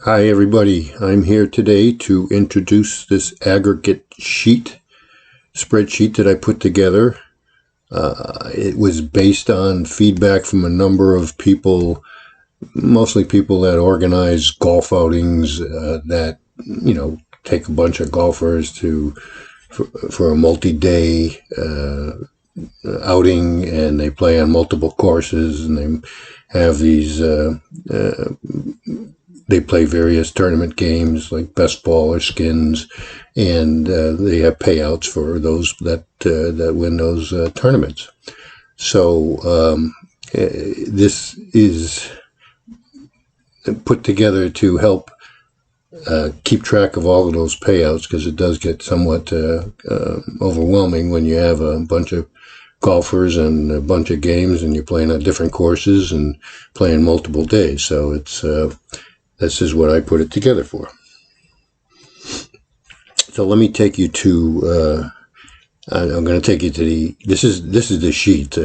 Hi everybody, I'm here today to introduce this aggregate sheet, spreadsheet that I put together. It was based on feedback from a number of people, mostly people that organize golf outings that, take a bunch of golfers for a multi-day outing, and they play on multiple courses, and they have these they play various tournament games like best ball or skins, and they have payouts for those that win those tournaments. So this is put together to help keep track of all of those payouts, because it does get somewhat overwhelming when you have a bunch of golfers and a bunch of games, and you're playing on different courses and playing multiple days. So this is what I put it together for. So let me take you to. I'm going to take you to this is the sheet.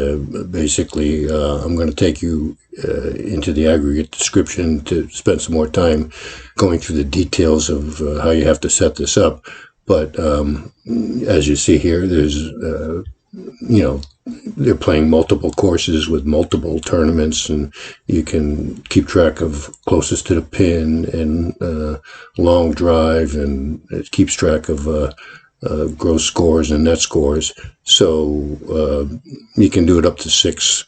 Basically, I'm going to take you into the aggregate description to spend some more time going through the details of how you have to set this up. But as you see here, there's they're playing multiple courses with multiple tournaments, and you can keep track of closest to the pin and long drive, and it keeps track of gross scores and net scores. So you can do it up to six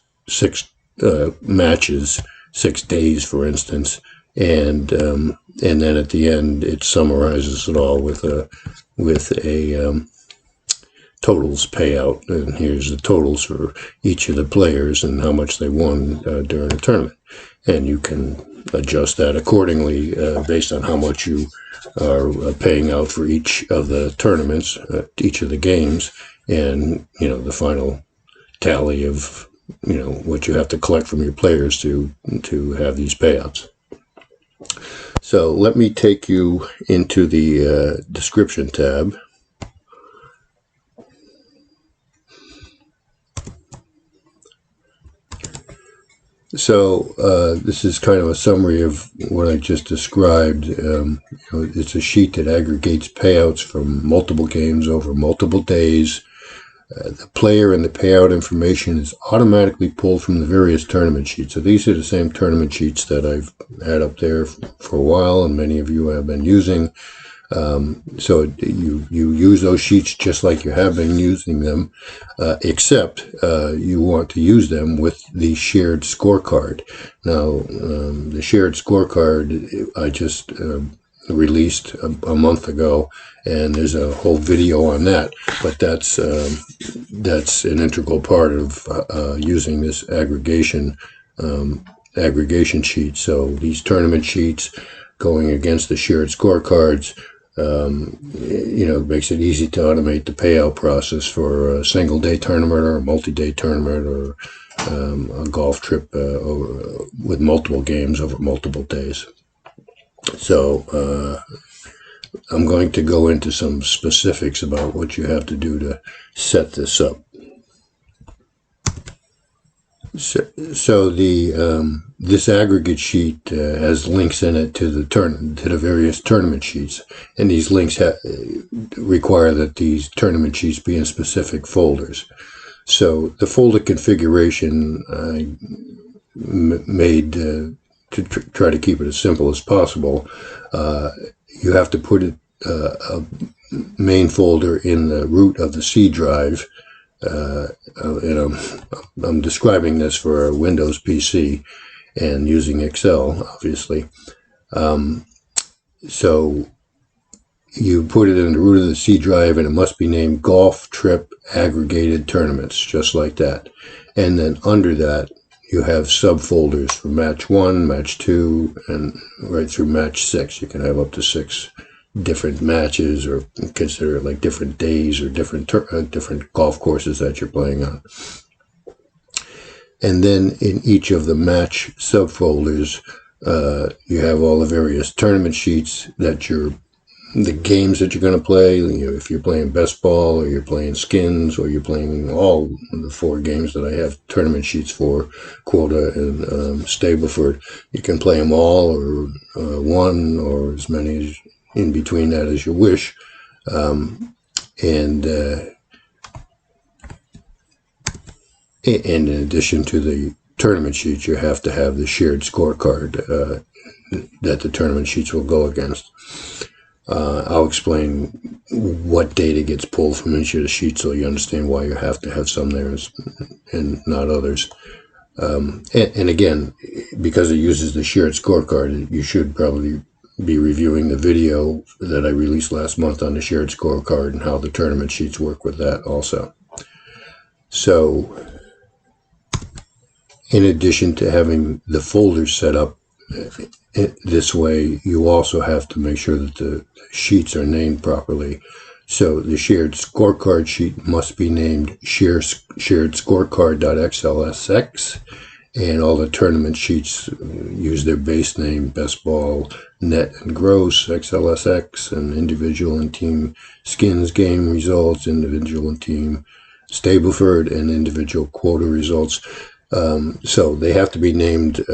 matches, 6 days, for instance, and then at the end it summarizes it all with a totals payout, and here's the totals for each of the players and how much they won during the tournament. And you can adjust that accordingly based on how much you are paying out for each of the tournaments, each of the games, and the final tally of what you have to collect from your players to have these payouts. So let me take you into the description tab. So this is kind of a summary of what I just described. It's a sheet that aggregates payouts from multiple games over multiple days. The player and the payout information is automatically pulled from the various tournament sheets. So these are the same tournament sheets that I've had up there for a while, and many of you have been using. So you use those sheets just like you have been using them, except you want to use them with the shared scorecard. Now, the shared scorecard I just released a month ago, and there's a whole video on that. But that's an integral part of using this aggregation sheet. So these tournament sheets going against the shared scorecards, makes it easy to automate the payout process for a single day tournament or a multi-day tournament, or a golf trip with multiple games over multiple days. So I'm going to go into some specifics about what you have to do to set this up. So this aggregate sheet has links in it to the various tournament sheets, and these links require that these tournament sheets be in specific folders. So the folder configuration I made to try to keep it as simple as possible. You have to put a main folder in the root of the C drive. I'm describing this for a Windows PC and using Excel, obviously. So you put it in the root of the C drive, and it must be named Golf Trip Aggregated Tournaments, just like that. And then under that, you have subfolders for match 1, match 2, and right through match 6. You can have up to 6 different matches, or consider it like different days or different golf courses that you're playing on. And then in each of the match subfolders, you have all the various tournament sheets that you're the games that you're going to play. If you're playing best ball, or you're playing skins, or you're playing all the 4 games that I have tournament sheets for, Quota and Stableford, you can play them all, or 1, or as many as in between that as you wish. And in addition to the tournament sheets, you have to have the shared scorecard that the tournament sheets will go against. I'll explain what data gets pulled from each of the sheets so you understand why you have to have some there and not others. And again, because it uses the shared scorecard, you should probably be reviewing the video that I released last month on the shared scorecard and how the tournament sheets work with that also. So, in addition to having the folders set up this way, you also have to make sure that the sheets are named properly. So the shared scorecard sheet must be named shared scorecard.xlsx, and all the tournament sheets use their base name: best ball, net and gross, XLSX, and individual and team skins game results, individual and team Stableford, and individual quota results. So they have to be named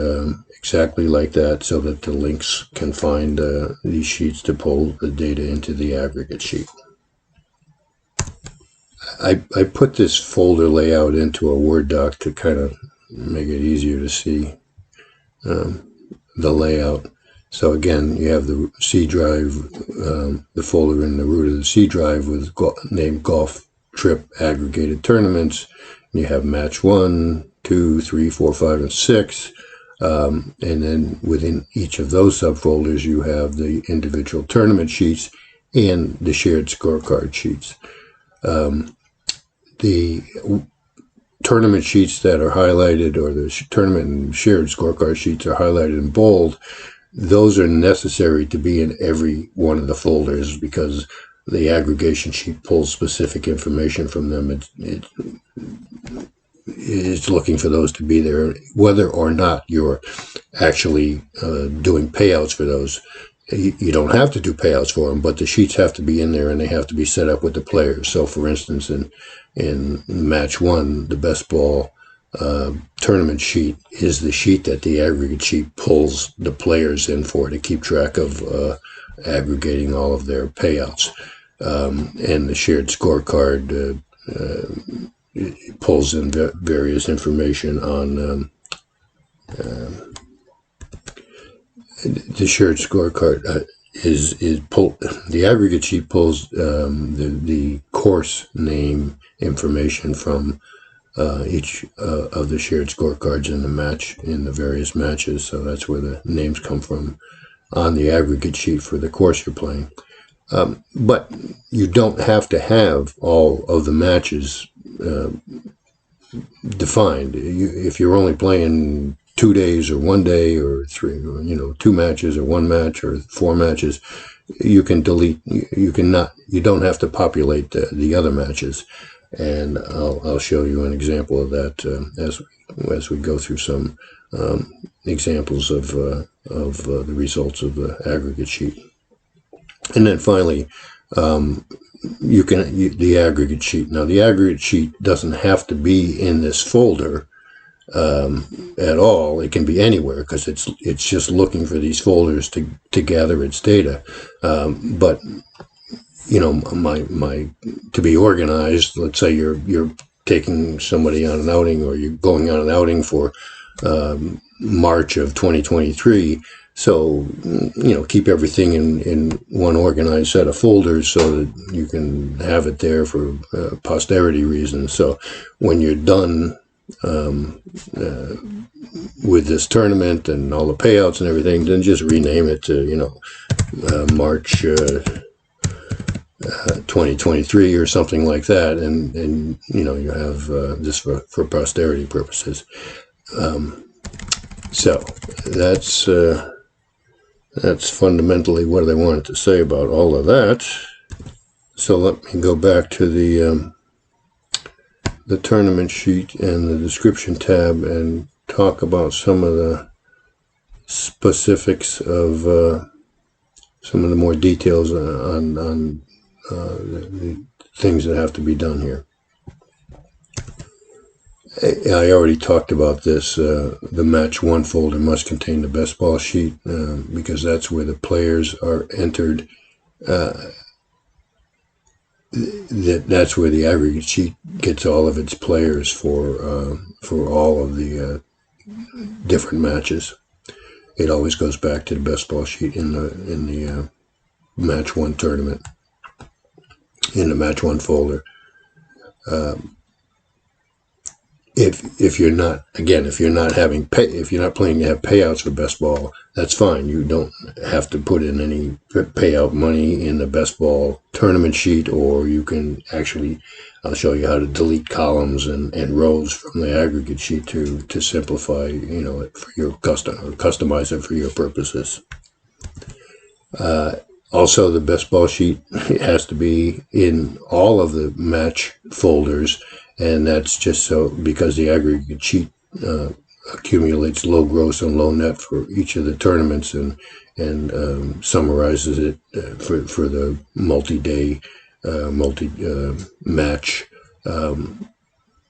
exactly like that so that the links can find these sheets to pull the data into the aggregate sheet. I put this folder layout into a Word doc to kind of make it easier to see the layout. So again, you have the C drive, the folder in the root of the C drive with named Golf Trip Aggregated Tournaments. You have match 1, 2, 3, 4, 5, and 6. And then within each of those subfolders, you have the individual tournament sheets and the shared scorecard sheets. The tournament sheets that are highlighted, or the tournament and shared scorecard sheets are highlighted in bold, those are necessary to be in every one of the folders because the aggregation sheet pulls specific information from them. It's looking for those to be there, whether or not you're actually doing payouts for those. You don't have to do payouts for them, but the sheets have to be in there and they have to be set up with the players. So for instance, in match 1, the best ball tournament sheet is the sheet that the aggregate sheet pulls the players in for to keep track of aggregating all of their payouts. And the shared scorecard pulls in various information on the shared scorecard is pull. The aggregate sheet pulls the course name information from each of the shared scorecards in the various matches. So that's where the names come from on the aggregate sheet for the course you're playing. But you don't have to have all of the matches defined. If you're only playing 2 days or 1 day or 3, or 2 matches or 1 match or 4 matches, you can delete. You don't have to populate the other matches. And I'll show you an example of that as we go through some examples of the results of the aggregate sheet. And then finally, the aggregate sheet. Now, the aggregate sheet doesn't have to be in this folder at all. It can be anywhere because it's just looking for these folders to gather its data. But to be organized, let's say you're taking somebody on an outing, or you're going on an outing for March of 2023. So, keep everything in one organized set of folders so that you can have it there for posterity reasons. So when you're done with this tournament and all the payouts and everything, then just rename it to, March 2023 or something like that. And you have this for posterity purposes. So that's fundamentally what I wanted to say about all of that. So let me go back to the tournament sheet and the description tab and talk about some of the specifics of some of the more details on the things that have to be done here. I already talked about this. The match one folder must contain the best ball sheet because that's where the players are entered. That's where the aggregate sheet gets all of its players for all of the different matches. It always goes back to the best ball sheet in the match one tournament, in the match one folder. If you're not playing to have payouts for best ball, that's fine. You don't have to put in any payout money in the best ball tournament sheet, or you can actually, I'll show you how to delete columns and rows from the aggregate sheet to simplify, it for your customize it for your purposes. Also, the best ball sheet has to be in all of the match folders. And that's just so because the aggregate sheet accumulates low gross and low net for each of the tournaments and summarizes it for the multi-day, match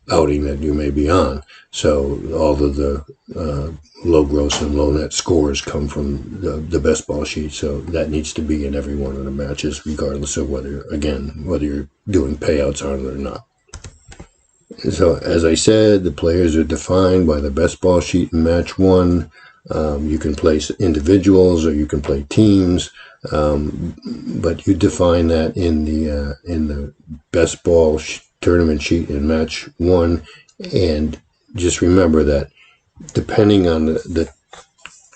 outing that you may be on. So all of the low gross and low net scores come from the best ball sheet. So that needs to be in every one of the matches, regardless of whether you're doing payouts on it or not. So, as I said, the players are defined by the best ball sheet in match one. You can play individuals or you can play teams, but you define that in the best ball tournament sheet in match one. And just remember that depending on the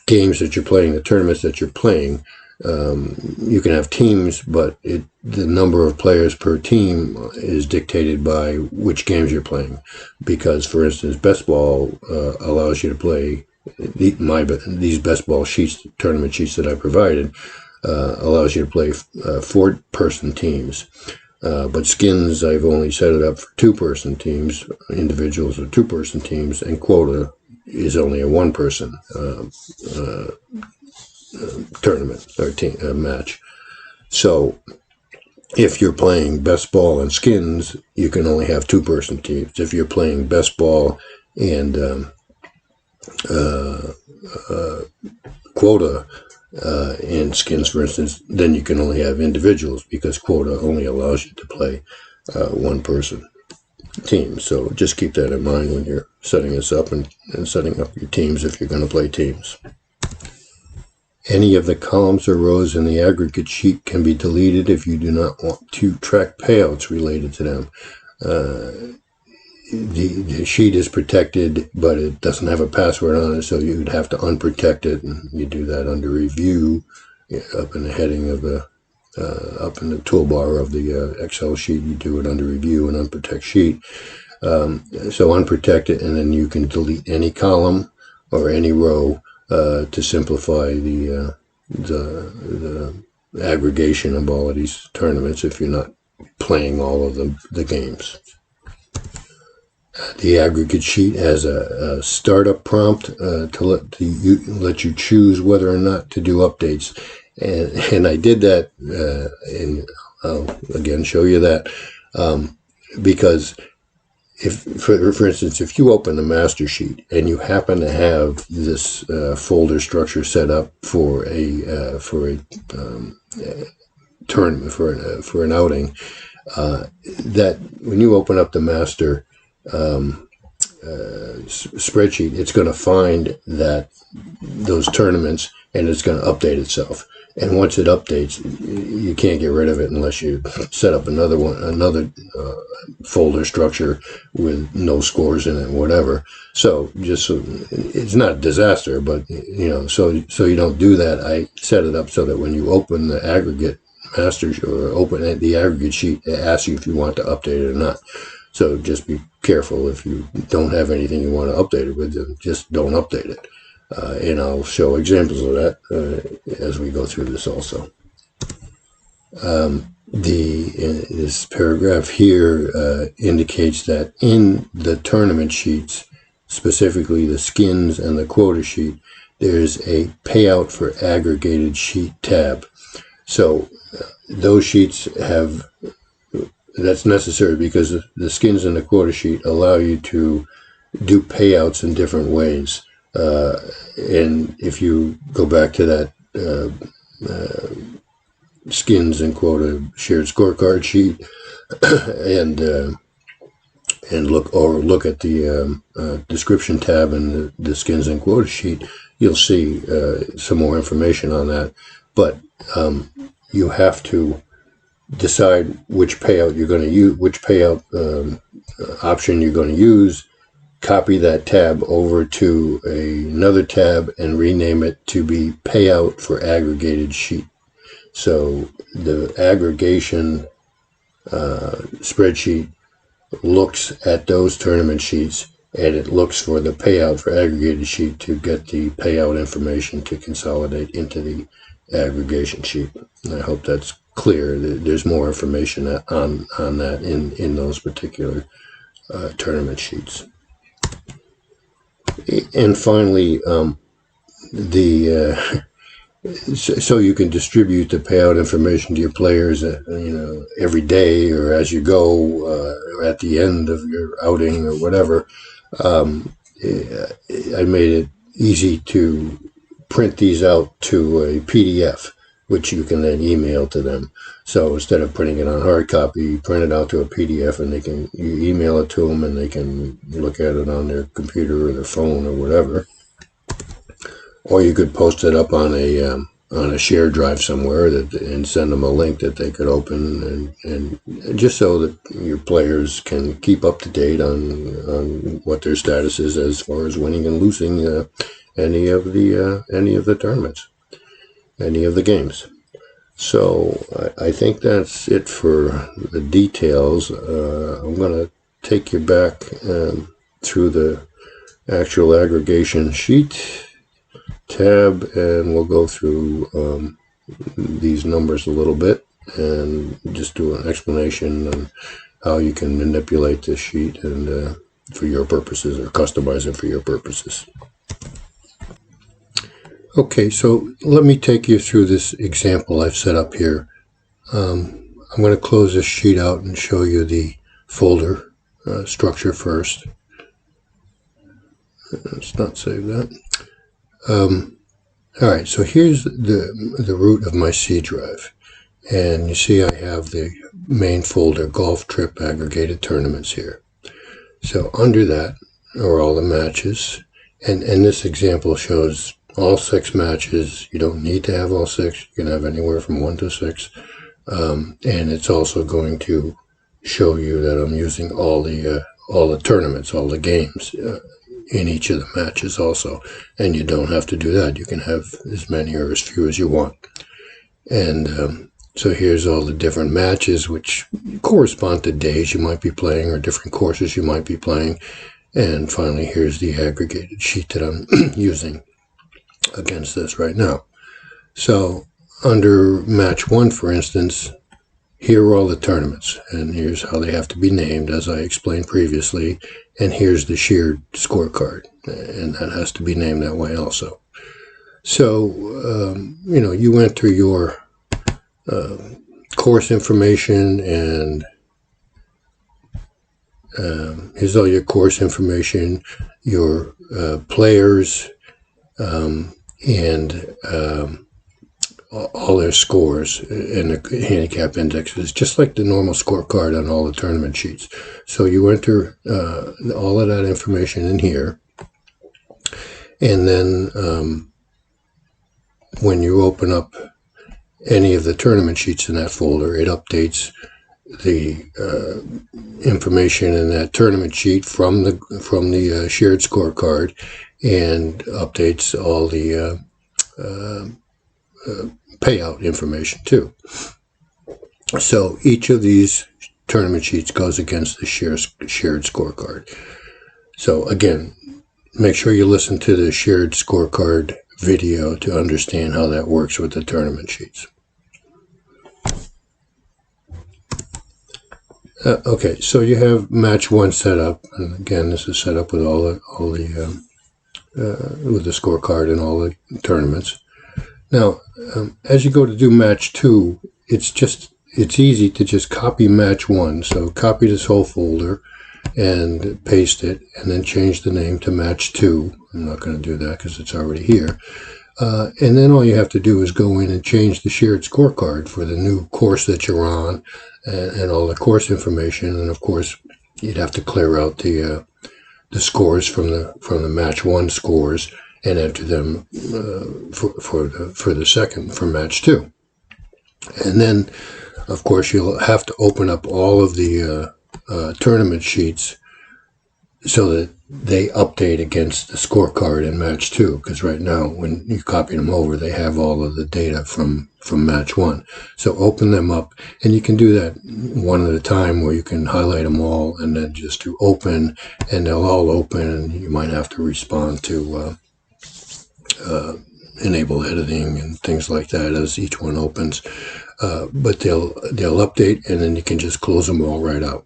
games that you're playing, the tournaments that you're playing, you can have teams, but the number of players per team is dictated by which games you're playing. Because, for instance, best ball allows you to play these best ball sheets, tournament sheets that I provided, allows you to play 4-person teams. But skins, I've only set it up for 2-person teams, individuals or 2-person teams, and quota is only a 1-person tournament or match. So if you're playing best ball and skins, you can only have 2-person teams. If you're playing best ball and quota and skins, for instance, then you can only have individuals because quota only allows you to play 1-person teams. So just keep that in mind when you're setting this up and setting up your teams if you're going to play teams. Any of the columns or rows in the aggregate sheet can be deleted if you do not want to track payouts related to them. The sheet is protected, but it doesn't have a password on it, so you'd have to unprotect it, and you do that under Review, up in the heading of the, up in the toolbar of the Excel sheet. You do it under Review and Unprotect Sheet. So unprotect it, and then you can delete any column or any row to simplify the aggregation of all of these tournaments if you're not playing all of the games. The aggregate sheet has a startup prompt to let you choose whether or not to do updates, and I did that, and I'll again show you that because if, for instance, if you open the master sheet and you happen to have this folder structure set up for a tournament, for an outing, that when you open up the master spreadsheet, it's going to find those tournaments and it's going to update itself. And once it updates, you can't get rid of it unless you set up another folder structure with no scores in it, whatever. So it's not a disaster, but so you don't do that. I set it up so that when you open the aggregate master or open the aggregate sheet, it asks you if you want to update it or not. So just be careful if you don't have anything you want to update it with, then just don't update it. And I'll show examples of that as we go through this also. This paragraph here indicates that in the tournament sheets, specifically the skins and the quota sheet, there's a payout for aggregated sheet tab. So those sheets have, that's necessary because the skins in the quota sheet allow you to do payouts in different ways. And if you go back to that skins and quota shared scorecard sheet and look at the description tab in the skins and quota sheet, you'll see some more information on that. But you have to decide which payout you're going to use, which payout option you're going to use. Copy that tab over to another tab and rename it to be payout for aggregated sheet. So the aggregation spreadsheet looks at those tournament sheets, and it looks for the payout for aggregated sheet to get the payout information to consolidate into the aggregation sheet. And I hope that's clear. There's more information on that in those particular tournament sheets. And finally, so you can distribute the payout information to your players, every day or as you go, or at the end of your outing or whatever. I made it easy to print these out to a PDF, which you can then email to them. So instead of printing it on hard copy, you print it out to a PDF, and you email it to them, and they can look at it on their computer or their phone or whatever. Or you could post it up on a shared drive somewhere and send them a link that they could open, and just so that your players can keep up to date on what their status is as far as winning and losing any of the tournaments, any of the games. So I think that's it for the details. I'm going to take you back through the actual aggregation sheet tab, and we'll go through these numbers a little bit and just do an explanation on how you can manipulate this sheet and for your purposes, or customize it for your purposes. Okay, so let me take you through this example I've set up here. I'm going to close this sheet out and show you the folder structure first. Let's not save that. All right, so here's the root of my C drive, and you see I have the main folder, Golf Trip Aggregated Tournaments here. So under that are all the matches, and this example shows all 6 matches. You don't need to have all 6. You can have anywhere from 1 to 6, and it's also going to show you that I'm using all the tournaments, all the games in each of the matches also. And you don't have to do that. You can have as many or as few as you want. And so here's all the different matches which correspond to days you might be playing or different courses you might be playing. And finally, here's the aggregated sheet that I'm using against this right now. So under match 1, for instance, here are all the tournaments, and here's how they have to be named, as I explained previously. And here's the shared scorecard, and that has to be named that way also. So, you enter your course information, and here's all your course information, your players, and all their scores and the handicap indexes, just like the normal scorecard on all the tournament sheets. So you enter all of that information in here, and then when you open up any of the tournament sheets in that folder, it updates the information in that tournament sheet from the shared scorecard, and updates all the payout information too. So each of these tournament sheets goes against the shared scorecard. So again, make sure you listen to the shared scorecard video to understand how that works with the tournament sheets. Okay, so you have match 1 set up, and again, this is set up with all the with the scorecard and all the tournaments. Now, as you go to do match 2, it's easy to just copy match 1. So copy this whole folder and paste it, and then change the name to match 2. I'm not going to do that because it's already here. And then all you have to do is go in and change the shared scorecard for the new course that you're on, and all the course information. And of course, you'd have to clear out the scores from the match 1 scores and enter them for the second, for match 2. And then, of course, you'll have to open up all of the tournament sheets so that they update against the scorecard in match 2, because right now when you copy them over, they have all of the data from match 1. So open them up, and you can do that one at a time, where you can highlight them all and then just do open, and they'll all open, and you might have to respond to enable editing and things like that as each one opens. But they'll update, and then you can just close them all right out.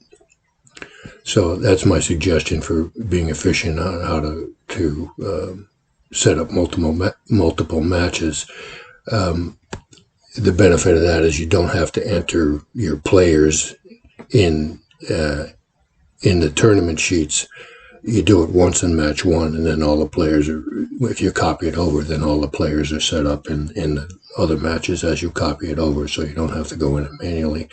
So that's my suggestion for being efficient on how to set up multiple matches. The benefit of that is you don't have to enter your players in the tournament sheets. You do it once in match 1, and then all the players are, if you copy it over, then all the players are set up in the other matches as you copy it over, so you don't have to go in and manually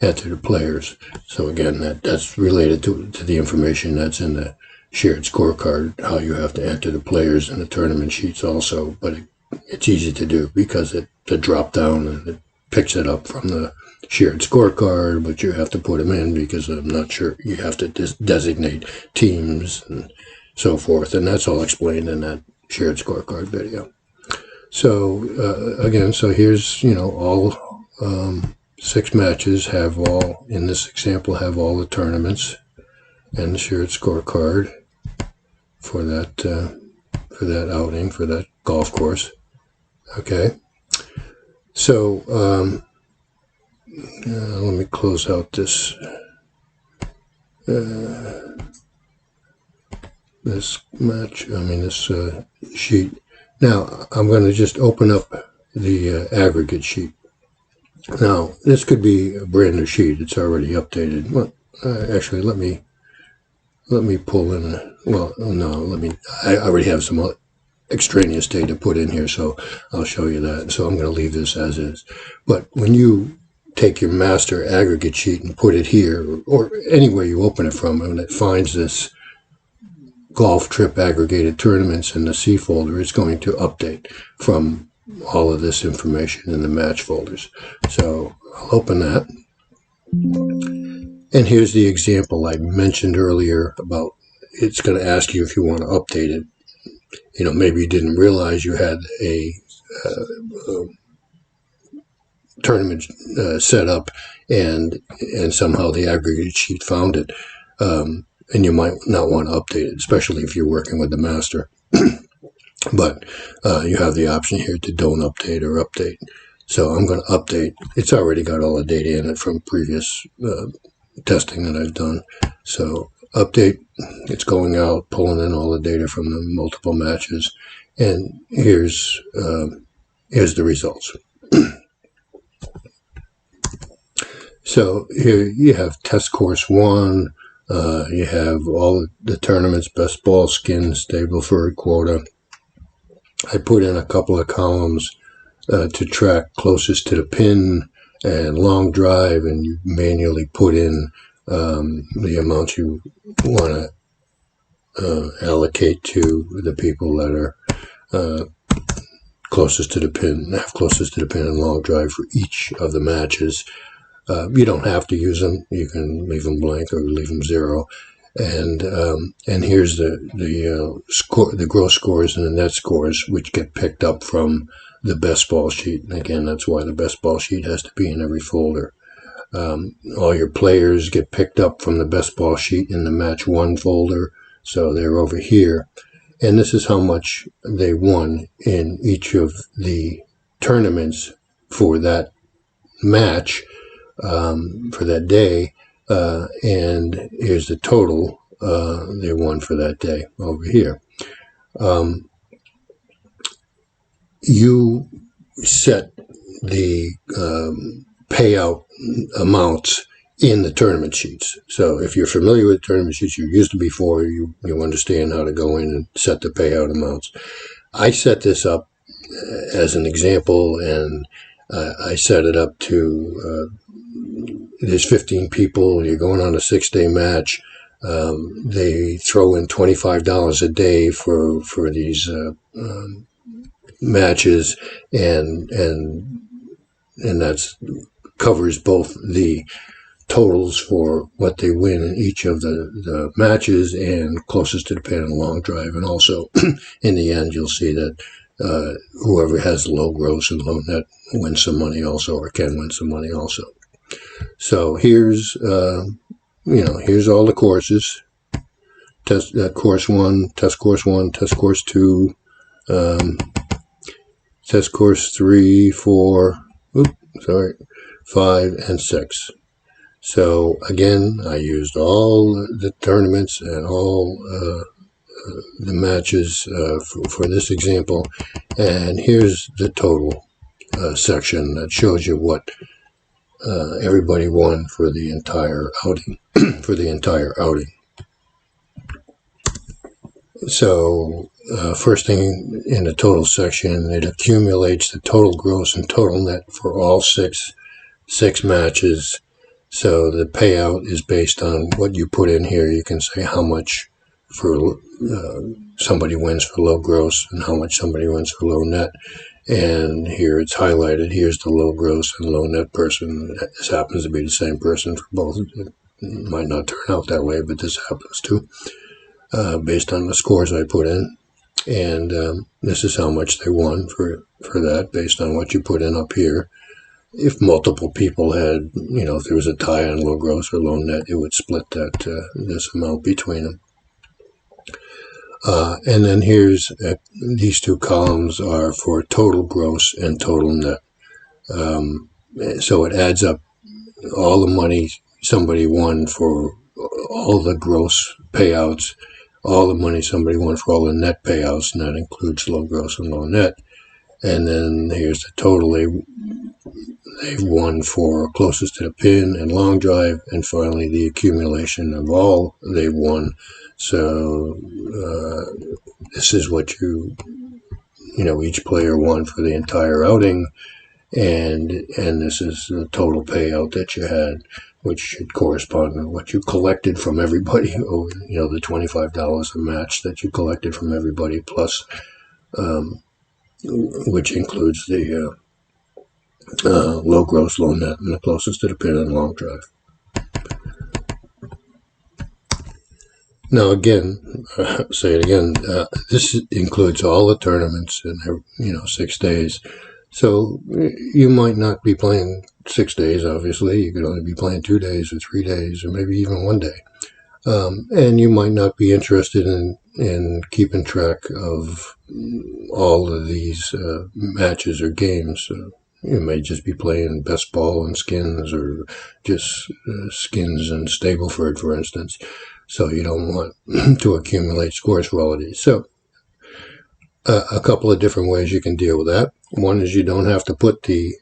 enter the players. So again, that's related to the information that's in the shared scorecard, how you have to enter the players in the tournament sheets also. But it's easy to do because the drop down and it picks it up from the shared scorecard, but you have to put them in because I'm not sure, you have to designate teams and so forth, and that's all explained in that shared scorecard video. So again, so here's, all 6 matches have all, in this example, have all the tournaments and the shared scorecard for that outing, for that golf course. Okay, so let me close out this this sheet. Now I'm going to just open up the aggregate sheet. Now this could be a brand new sheet. It's already updated. Well, actually, let me pull in I already have some extraneous data put in here, so I'll show you that. So I'm going to leave this as is. But when you take your master aggregate sheet and put it here, or anywhere you open it from, and it finds this golf trip aggregated tournaments in the C folder, it's going to update from all of this information in the match folders. So I'll open that. And here's the example I mentioned earlier about, it's going to ask you if you want to update it. Maybe you didn't realize you had a tournament set up, and somehow the aggregate sheet found it, and you might not want to update it, especially if you're working with the master. But you have the option here to don't update or update. So I'm going to update. It's already got all the data in it from previous testing that I've done. So update, it's going out, pulling in all the data from the multiple matches, and here's the results. So here you have test course 1, you have all the tournaments, best ball, skin, Stableford, quota. I put in a couple of columns to track closest to the pin and long drive, and you manually put in the amount you want to allocate to the people that are closest to the pin, and long drive for each of the matches. You don't have to use them. You can leave them blank or leave them 0. And here's the score, the gross scores and the net scores, which get picked up from the best ball sheet. And again, that's why the best ball sheet has to be in every folder. All your players get picked up from the best ball sheet in the match 1 folder, so they're over here. And this is how much they won in each of the tournaments for that match, for that day, and here's the total they won for that day over here. You set the payout amounts in the tournament sheets. So if you're familiar with tournament sheets, you used to before, you understand how to go in and set the payout amounts. I set this up as an example, and I set it up to there's 15 people, you're going on a 6-day match. They throw in $25 a day for these matches, and that's covers both the totals for what they win in each of the matches and closest to the pin and long drive. And also, in the end, you'll see that whoever has low gross and low net wins some money also, or can win some money also. So here's here's all the courses. Test course 1, test course 1, test course 2, test course 3, 4, 5, and 6. So again, I used all the tournaments and all the matches for this example, and here's the total section that shows you what everybody won for the entire outing. So first thing in the total section, it accumulates the total gross and total net for all six matches. So the payout is based on what you put in here. You can say how much for somebody wins for low gross and how much somebody wins for low net. And here it's highlighted. Here's the low gross and low net person. This happens to be the same person for both. It might not turn out that way, but this happens too, based on the scores I put in. And this is how much they won for that, based on what you put in up here. If multiple people had, if there was a tie on low gross or low net, it would split that this amount between them. And then here's these two columns are for total gross and total net. So it adds up all the money somebody won for all the gross payouts, all the money somebody won for all the net payouts, and that includes low gross and low net. And then here's the total they've won for closest to the pin and long drive, and finally the accumulation of all they've won. So this is what each player won for the entire outing, and this is the total payout that you had, which should correspond to what you collected from everybody, the $25 a match that you collected from everybody, plus which includes the low gross, low net, and the closest to the pin and long drive. Now again, say it again, this includes all the tournaments in 6 days. So you might not be playing 6 days, obviously. You could only be playing 2 days or 3 days or maybe even 1 day. And you might not be interested in keeping track of all of these matches or games. You may just be playing best ball and skins, or just skins and Stableford, for instance. So you don't want to accumulate scores for all of these. So a couple of different ways you can deal with that. One is you don't have to put the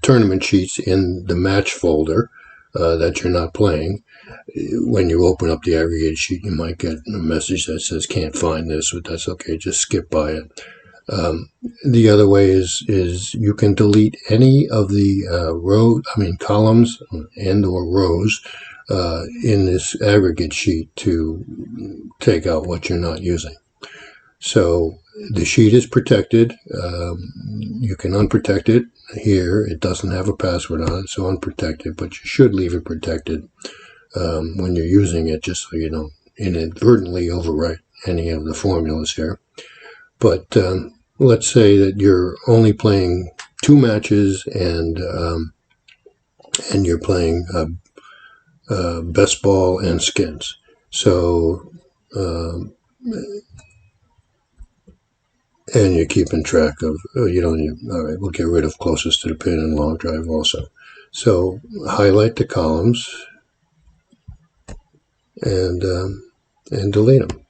tournament sheets in the match folder that you're not playing. When you open up the aggregated sheet, you might get a message that says can't find this, but that's okay, just skip by it. The other way is you can delete any of the columns and or rows in this aggregate sheet to take out what you're not using. So the sheet is protected. You can unprotect it here. It doesn't have a password on it, so unprotected, but you should leave it protected when you're using it, just so you don't inadvertently overwrite any of the formulas here. But let's say that you're only playing 2 matches and you're playing best ball and skins. So and you're keeping track of, all right, we'll get rid of closest to the pin and long drive also. So highlight the columns and delete them.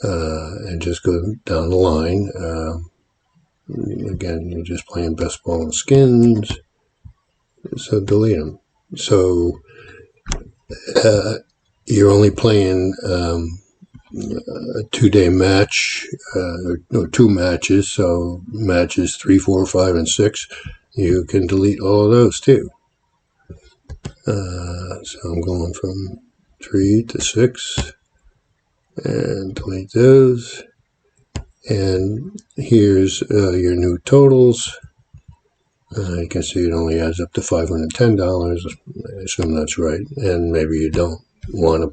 and just go down the line. Again, you're just playing best ball and skins, so delete them. So you're only playing a 2-day match, or 2 matches, so matches 3, 4, 5, and 6, you can delete all of those too. So I'm going from 3 to 6, and delete those. And here's your new totals. You can see it only adds up to $510. I assume that's right. And maybe you don't want to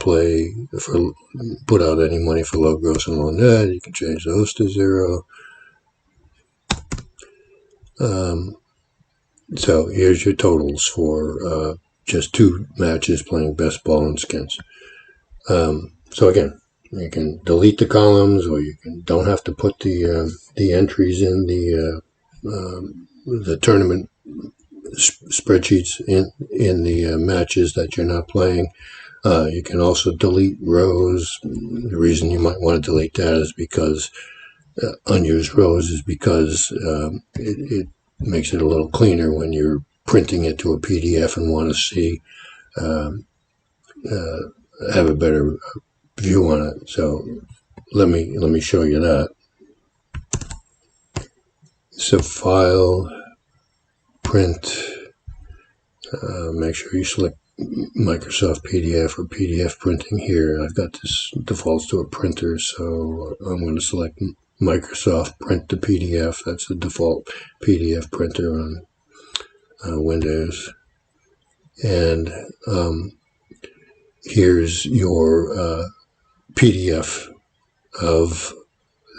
put out any money for low gross and low net. You can change those to 0. So here's your totals for just 2 matches playing best ball and skins. So again, you can delete the columns, or you don't have to put the entries in the tournament spreadsheets in the matches that you're not playing. You can also delete rows. The reason you might want to delete that is because unused rows is because it makes it a little cleaner when you're printing it to a PDF and want to see have a better view on it. So let me show you that. So file, print, make sure you select Microsoft PDF or PDF printing here. I've got this defaults to a printer, so I'm going to select Microsoft Print to PDF. That's the default PDF printer on Windows. And here's your PDF of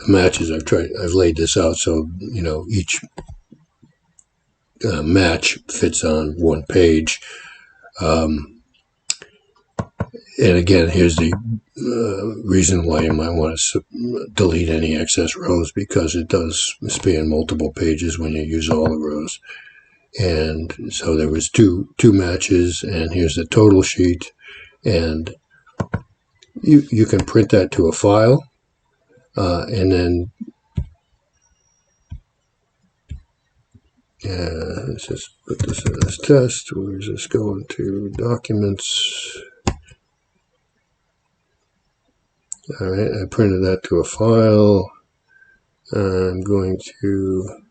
the matches. I've laid this out so each match fits on one page. And again, here's the reason why you might want to delete any excess rows, because it does span multiple pages when you use all the rows. And so there was two matches, and here's the total sheet. And you can print that to a file, and then let's just put this in as test. We're just going to documents. All right, I printed that to a file. I'm going to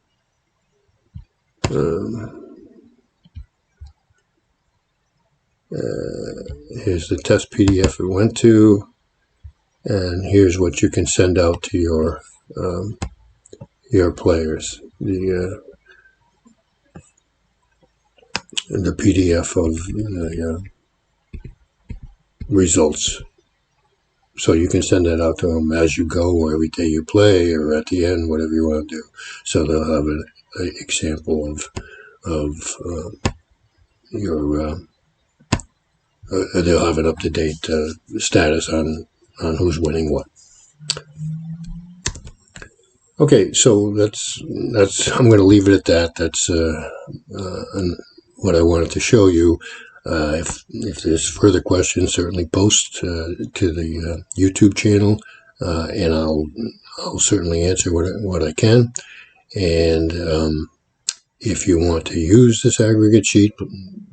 here's the test PDF it went to, and here's what you can send out to your players. The PDF of the results. So you can send that out to them as you go, or every day you play, or at the end, whatever you want to do. So they'll have an example of your. They'll have an up-to-date status on who's winning what. Okay, so that's. I'm going to leave it at that. That's what I wanted to show you. If there's further questions, certainly post to the YouTube channel, and I'll certainly answer what I can. And if you want to use this aggregate sheet,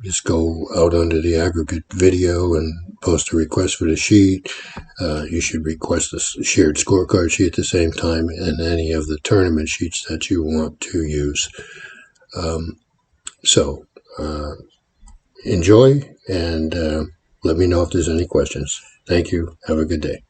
just go out under the aggregate video and post a request for the sheet. You should request a shared scorecard sheet at the same time, and any of the tournament sheets that you want to use. So enjoy, and let me know if there's any questions. Thank you. Have a good day.